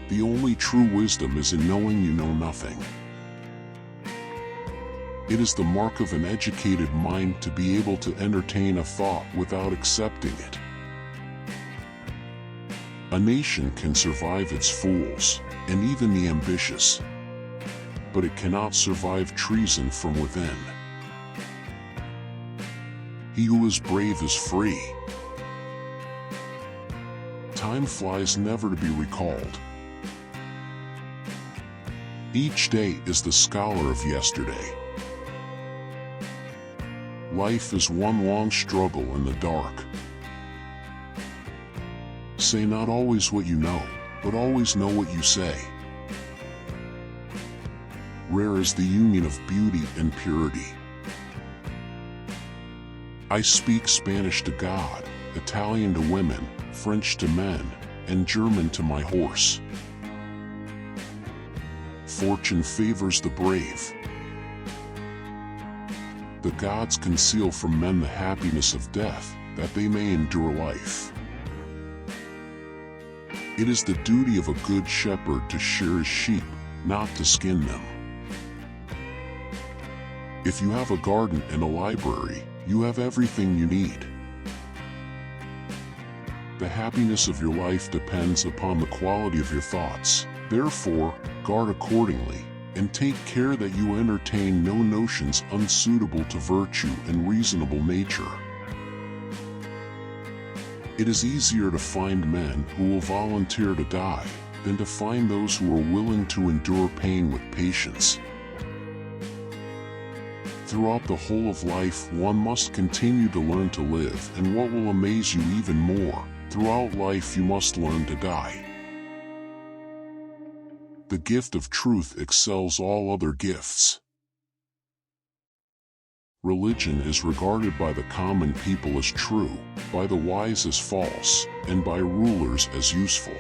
The only true wisdom is in knowing you know nothing. It is the mark of an educated mind to be able to entertain a thought without accepting it. A nation can survive its fools, and even the ambitious, but it cannot survive treason from within. He who is brave is free. Time flies never to be recalled. Each day is the scholar of yesterday. Life is one long struggle in the dark. Say not always what you know, but always know what you say. Rare is the union of beauty and purity. I speak Spanish to God, Italian to women, French to men, and German to my horse. Fortune favors the brave. The gods conceal from men the happiness of death, that they may endure life. It is the duty of a good shepherd to shear his sheep, not to skin them. If you have a garden and a library, you have everything you need. The happiness of your life depends upon the quality of your thoughts. Therefore, guard accordingly, and take care that you entertain no notions unsuitable to virtue and reasonable nature. It is easier to find men who will volunteer to die, than to find those who are willing to endure pain with patience. Throughout the whole of life, one must continue to learn to live, and what will amaze you even more, throughout life you must learn to die. The gift of truth excels all other gifts. Religion is regarded by the common people as true, by the wise as false, and by rulers as useful.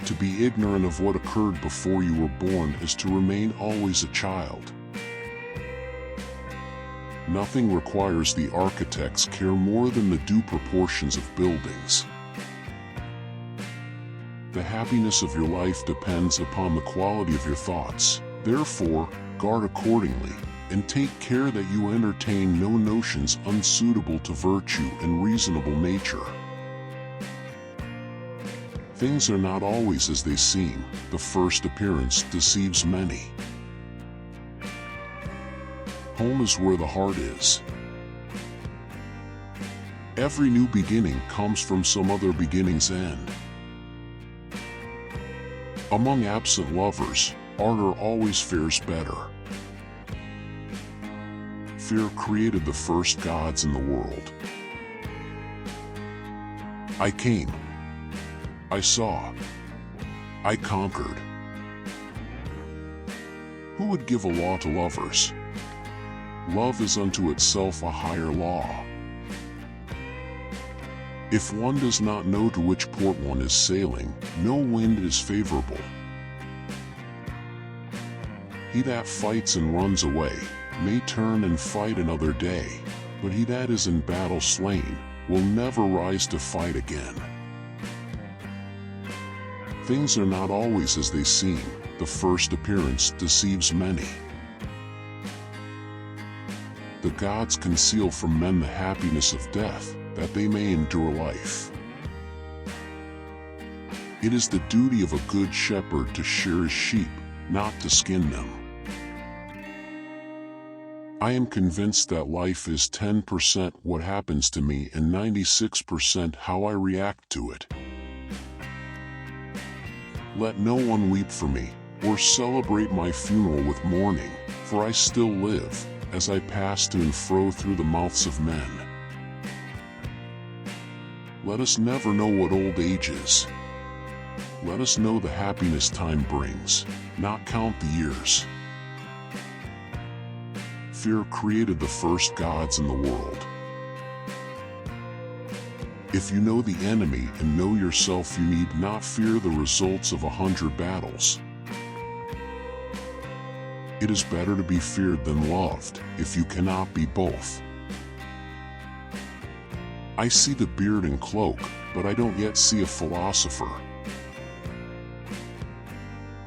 To be ignorant of what occurred before you were born is to remain always a child. Nothing requires the architect's care more than the due proportions of buildings. The happiness of your life depends upon the quality of your thoughts. Therefore, guard accordingly, and take care that you entertain no notions unsuitable to virtue and reasonable nature. Things are not always as they seem. The first appearance deceives many. Home is where the heart is. Every new beginning comes from some other beginning's end. Among absent lovers, ardor always fares better. Fear created the first gods in the world. I came. I saw. I conquered. Who would give a law to lovers? Love is unto itself a higher law. If one does not know to which port one is sailing, no wind is favorable. He that fights and runs away, may turn and fight another day, but he that is in battle slain, will never rise to fight again. Things are not always as they seem. The first appearance deceives many. The gods conceal from men the happiness of death, that they may endure life. It is the duty of a good shepherd to shear his sheep, not to skin them. I am convinced that life is 10% what happens to me and 96% how I react to it. Let no one weep for me, or celebrate my funeral with mourning, for I still live, as I pass to and fro through the mouths of men. Let us never know what old age is. Let us know the happiness time brings, not count the years. Fear created the first gods in the world. If you know the enemy and know yourself, you need not fear the results of 100 battles. It is better to be feared than loved, if you cannot be both. I see the beard and cloak, but I don't yet see a philosopher.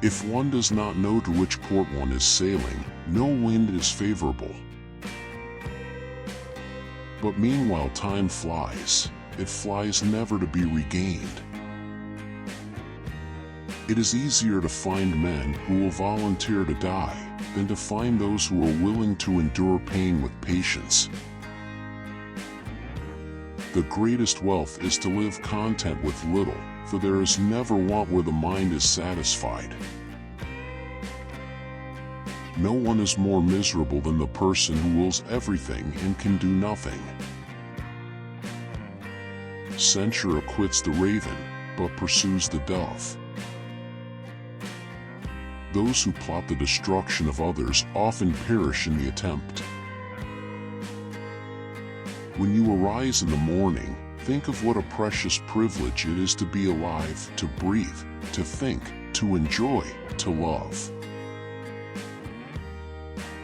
If one does not know to which port one is sailing, no wind is favorable. But meanwhile time flies. It flies never to be regained. It is easier to find men who will volunteer to die than to find those who are willing to endure pain with patience. The greatest wealth is to live content with little, for there is never want where the mind is satisfied. No one is more miserable than the person who wills everything and can do nothing. Censure acquits the raven, but pursues the dove. Those who plot the destruction of others often perish in the attempt. When you arise in the morning, think of what a precious privilege it is to be alive, to breathe, to think, to enjoy, to love.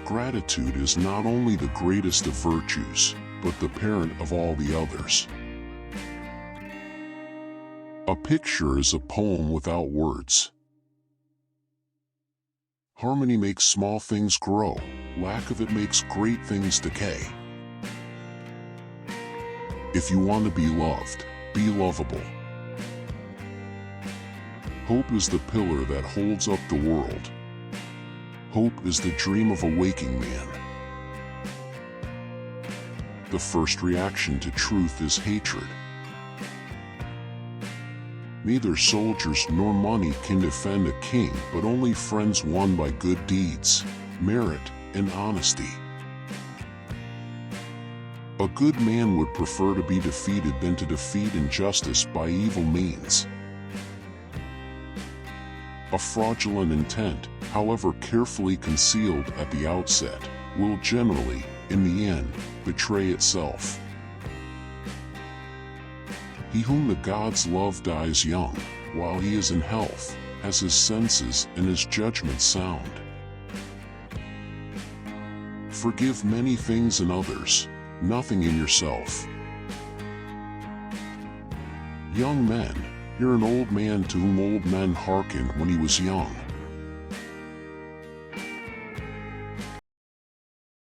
Gratitude is not only the greatest of virtues, but the parent of all the others. A picture is a poem without words. Harmony makes small things grow, lack of it makes great things decay. If you want to be loved, be lovable. Hope is the pillar that holds up the world. Hope is the dream of a waking man. The first reaction to truth is hatred. Neither soldiers nor money can defend a king, but only friends won by good deeds, merit, and honesty. A good man would prefer to be defeated than to defeat injustice by evil means. A fraudulent intent, however carefully concealed at the outset, will generally, in the end, betray itself. He whom the gods love dies young, while he is in health, has his senses and his judgment sound. Forgive many things in others, nothing in yourself. Young men, hear an old man to whom old men hearkened when he was young.